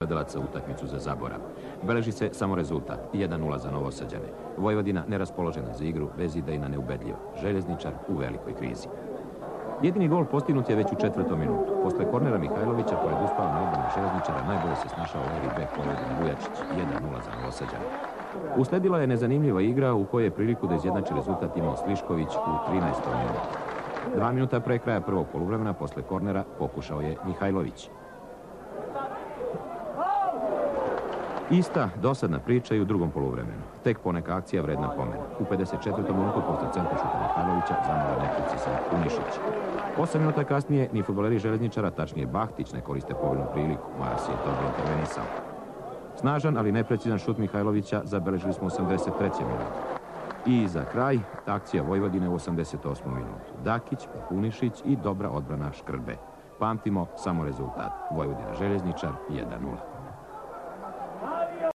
gledalaca utakmicu za zaborav. Beleži se samo rezultat 1:0 za Novosađane. Vojvodina neraspoložena za igru, bezidejna, neubedljiva. Željezničar u velikoj krizi. Jedini gol postignut je već u 4. minutu. Posle kornera Mihajlovića, pored uspala na odbranu Željezničara, najbolje se snašao levi bek Vojvodina Vujačić, 1:0 za Novosađane. Usledila je nezanimljiva igra u kojoj je priliku da izjednači rezultat imao Slišković u 13. minutu. 2 minuta pre kraja prvog poluvremena, posle kornera, pokušao je Mihajlović. Ista dosadna priča i u drugom poluvremenu. Tek poneka akcija vredna pomena. U 54. minutu posle centaršuta Mihajlovića zamora nekici sa Unišić. 8 minuta kasnije ni fudbaleri Željezničara, tačnije Bahtić, ne koriste povoljnu priliku. Maras je dobro intervenisao. Snažan, ali neprecizan šut Mihajlovića zabeležili smo u 83. minutu. I za kraj, akcija Vojvodine u 88. minutu. Dakić, Unišić i dobra odbrana Škrbe. Pamtimo samo rezultat. Vojvodina Željezničar 1:0.